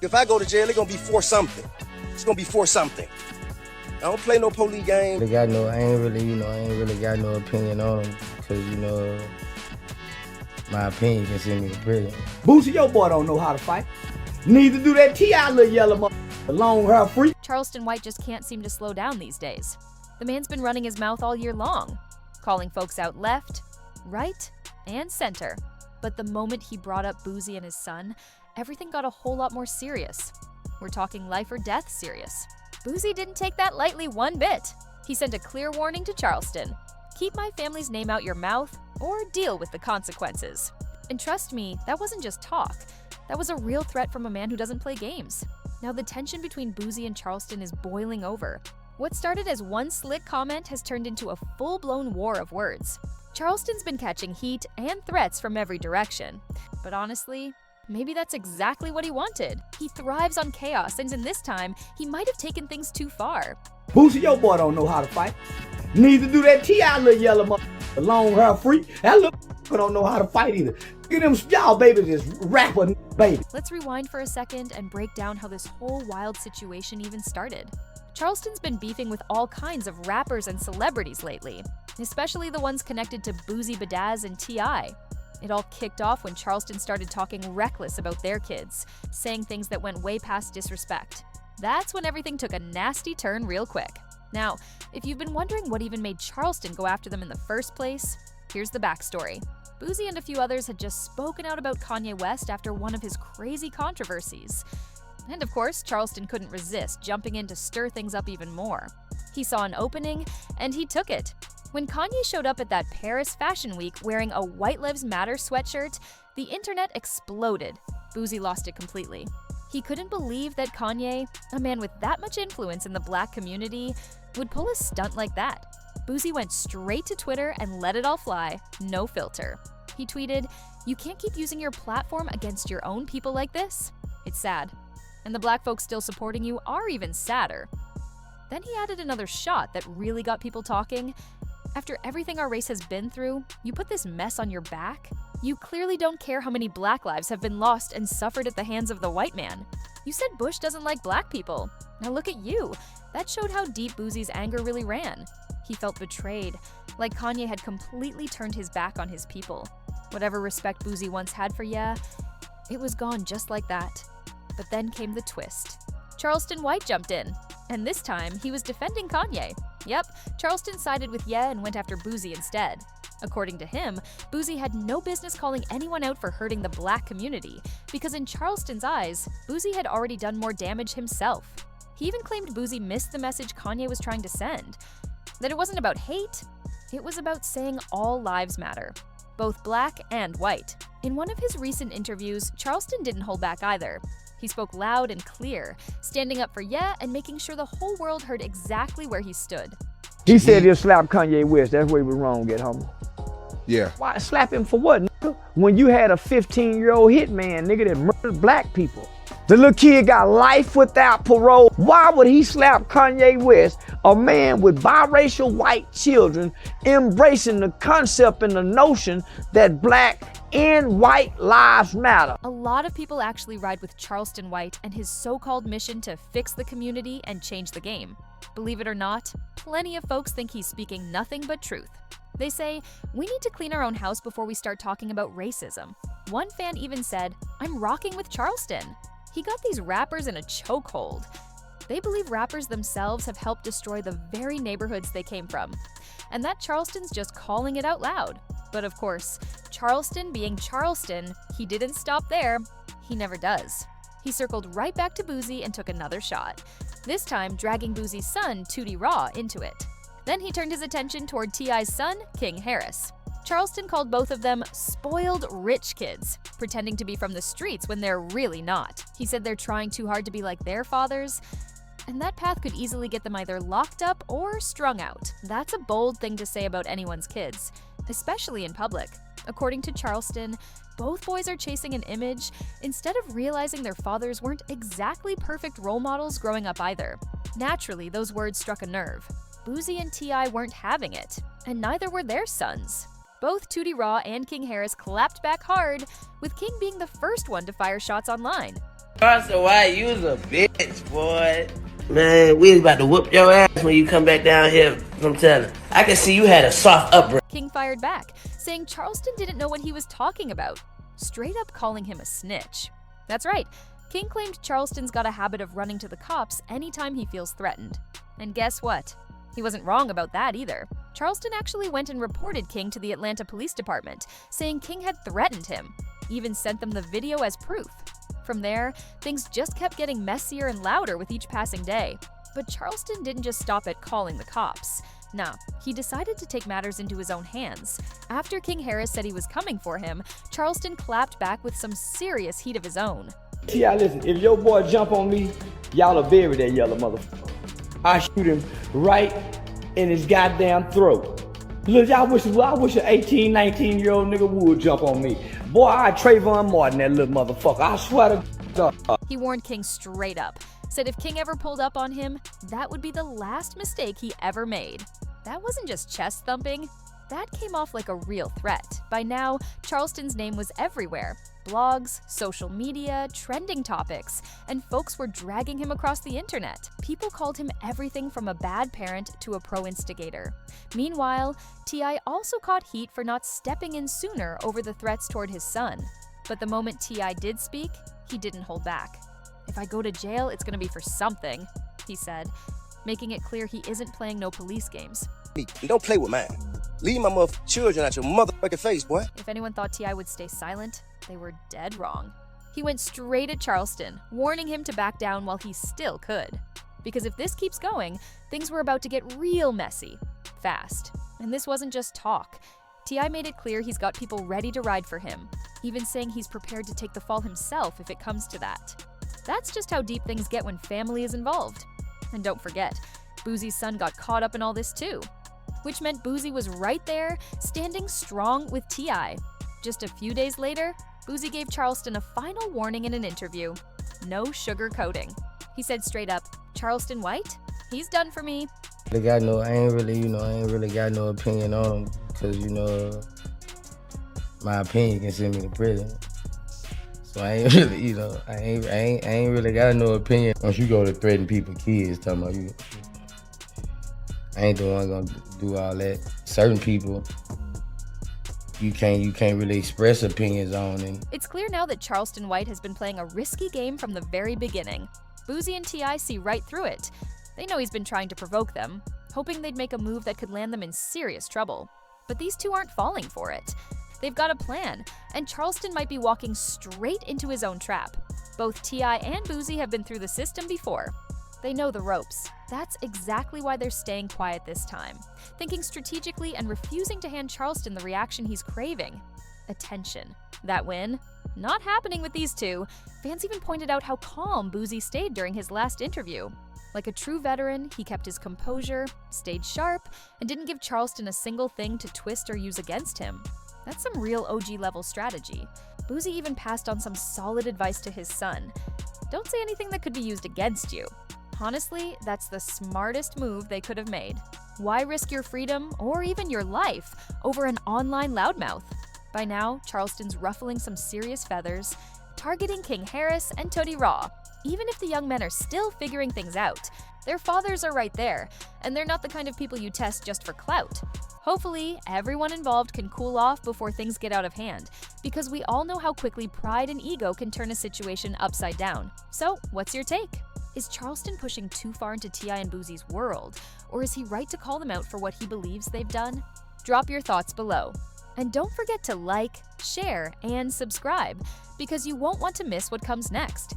If I go to jail, it's gonna be for something. It's gonna be for something. I don't play no police game. I ain't really got no opinion on him, because, my opinion can send me to prison. Boosie, your boy don't know how to fight. Neither do that T.I. little yellow motherfucker. Long hair freak. Charleston White just can't seem to slow down these days. The man's been running his mouth all year long, calling folks out left, right, and center. But the moment he brought up Boosie and his son, everything got a whole lot more serious. We're talking life or death serious. Boosie didn't take that lightly one bit. He sent a clear warning to Charleston. Keep my family's name out your mouth or deal with the consequences. And trust me, that wasn't just talk. That was a real threat from a man who doesn't play games. Now the tension between Boosie and Charleston is boiling over. What started as one slick comment has turned into a full-blown war of words. Charleston's been catching heat and threats from every direction. But honestly, maybe that's exactly what he wanted. He thrives on chaos, and in this time, he might have taken things too far. Boosie, your boy don't know how to fight. Neither do that T.I. little yellow motherfucker. Long hair freak. That little don't know how to fight either. Look at them, y'all baby, this rapper baby. Let's rewind for a second and break down how this whole wild situation even started. Charleston's been beefing with all kinds of rappers and celebrities lately, especially the ones connected to Boosie Badazz and T.I. It all kicked off when Charleston started talking reckless about their kids, saying things that went way past disrespect. That's when everything took a nasty turn real quick. Now, if you've been wondering what even made Charleston go after them in the first place, here's the backstory. Boosie and a few others had just spoken out about Kanye West after one of his crazy controversies. And of course, Charleston couldn't resist jumping in to stir things up even more. He saw an opening, and he took it. When Kanye showed up at that Paris Fashion Week wearing a White Lives Matter sweatshirt, the internet exploded. Boosie lost it completely. He couldn't believe that Kanye, a man with that much influence in the black community, would pull a stunt like that. Boosie went straight to Twitter and let it all fly, no filter. He tweeted, "You can't keep using your platform against your own people like this. It's sad. And the black folks still supporting you are even sadder." Then he added another shot that really got people talking. After everything our race has been through, you put this mess on your back? You clearly don't care how many black lives have been lost and suffered at the hands of the white man. You said Bush doesn't like black people. Now look at you. That showed how deep Boosie's anger really ran. He felt betrayed, like Kanye had completely turned his back on his people. Whatever respect Boosie once had for Ye, it was gone just like that. But then came the twist. Charleston White jumped in, and this time he was defending Kanye. Yep, Charleston sided with Ye and went after Boosie instead. According to him, Boosie had no business calling anyone out for hurting the black community, because in Charleston's eyes, Boosie had already done more damage himself. He even claimed Boosie missed the message Kanye was trying to send. That it wasn't about hate, it was about saying all lives matter, both black and white. In one of his recent interviews, Charleston didn't hold back either. He spoke loud and clear, standing up for Ye and making sure the whole world heard exactly where he stood. He said he'll slap Kanye West. That's where he was wrong at home. Yeah. Why slap him for what, nigga? When you had a 15-year-old hitman, nigga, that murdered black people. The little kid got life without parole. Why would he slap Kanye West, a man with biracial white children, embracing the concept and the notion that black and white lives matter? A lot of people actually ride with Charleston White and his so-called mission to fix the community and change the game. Believe it or not, plenty of folks think he's speaking nothing but truth. They say, we need to clean our own house before we start talking about racism. One fan even said, "I'm rocking with Charleston." He got these rappers in a chokehold. They believe rappers themselves have helped destroy the very neighborhoods they came from, and that Charleston's just calling it out loud. But of course, Charleston being Charleston, he didn't stop there. He never does. He circled right back to Boosie and took another shot, this time dragging Boosie's son, Tootie Raw, into it. Then he turned his attention toward T.I.'s son, King Harris. Charleston called both of them spoiled rich kids, pretending to be from the streets when they're really not. He said they're trying too hard to be like their fathers, and that path could easily get them either locked up or strung out. That's a bold thing to say about anyone's kids, especially in public. According to Charleston, both boys are chasing an image instead of realizing their fathers weren't exactly perfect role models growing up either. Naturally, those words struck a nerve. Boosie and T.I. weren't having it, and neither were their sons. Both Tootie Raw and King Harris clapped back hard, with King being the first one to fire shots online. Charleston White, you was a bitch, boy. Man, we was about to whoop your ass when you come back down here. I'm telling. I can see you had a soft upbringing. King fired back, saying Charleston didn't know what he was talking about, straight up calling him a snitch. That's right, King claimed Charleston's got a habit of running to the cops anytime he feels threatened. And guess what? He wasn't wrong about that either. Charleston actually went and reported King to the Atlanta Police Department, saying King had threatened him, even sent them the video as proof. From there, things just kept getting messier and louder with each passing day. But Charleston didn't just stop at calling the cops. Nah, he decided to take matters into his own hands. After King Harris said he was coming for him, Charleston clapped back with some serious heat of his own. T.I., listen, if your boy jump on me, y'all will bury that yellow motherfucker. I shoot him right in his goddamn throat. Look, I wish an 18, 19-year-old nigga would jump on me. Boy, I Trayvon Martin that little motherfucker. I swear to God. He warned King straight up, said if King ever pulled up on him, that would be the last mistake he ever made. That wasn't just chest thumping. That came off like a real threat. By now, Charleston's name was everywhere. Blogs, social media, trending topics, and folks were dragging him across the internet. People called him everything from a bad parent to a pro-instigator. Meanwhile, T.I. also caught heat for not stepping in sooner over the threats toward his son. But the moment T.I. did speak, he didn't hold back. "If I go to jail, it's gonna be for something," he said, making it clear he isn't playing no police games. Don't play with mine. Leave my children out your motherfucking face, boy. If anyone thought T.I. would stay silent, they were dead wrong. He went straight at Charleston, warning him to back down while he still could. Because if this keeps going, things were about to get real messy, fast. And this wasn't just talk. T.I. made it clear he's got people ready to ride for him, even saying he's prepared to take the fall himself if it comes to that. That's just how deep things get when family is involved. And don't forget, Boosie's son got caught up in all this too, which meant Boosie was right there, standing strong with T.I. Just a few days later, Boosie gave Charleston a final warning in an interview. No sugarcoating. He said straight up, "Charleston White? He's done for me." I ain't really got no opinion on him, because, my opinion can send me to prison. So I ain't really, I ain't really got no opinion. Once you go to threaten people's kids, talking about you, I ain't the one gonna do all that. Certain people, you can't really express opinions on. And it's clear now that Charleston White has been playing a risky game from the very beginning. Boosie and T.I. see right through it. They know he's been trying to provoke them, hoping they'd make a move that could land them in serious trouble. But these two aren't falling for it. They've got a plan, and Charleston might be walking straight into his own trap. Both T.I. and Boosie have been through the system before. They know the ropes. That's exactly why they're staying quiet this time, thinking strategically and refusing to hand Charleston the reaction he's craving. Attention. That win? Not happening with these two. Fans even pointed out how calm Boosie stayed during his last interview. Like a true veteran, he kept his composure, stayed sharp, and didn't give Charleston a single thing to twist or use against him. That's some real OG-level strategy. Boosie even passed on some solid advice to his son. Don't say anything that could be used against you. Honestly, that's the smartest move they could have made. Why risk your freedom, or even your life, over an online loudmouth? By now, Charleston's ruffling some serious feathers, targeting King Harris and Toady Raw. Even if the young men are still figuring things out, their fathers are right there, and they're not the kind of people you test just for clout. Hopefully, everyone involved can cool off before things get out of hand, because we all know how quickly pride and ego can turn a situation upside down. So, what's your take? Is Charleston pushing too far into T.I. and Boosie's world, or is he right to call them out for what he believes they've done? Drop your thoughts below. And don't forget to like, share, and subscribe, because you won't want to miss what comes next.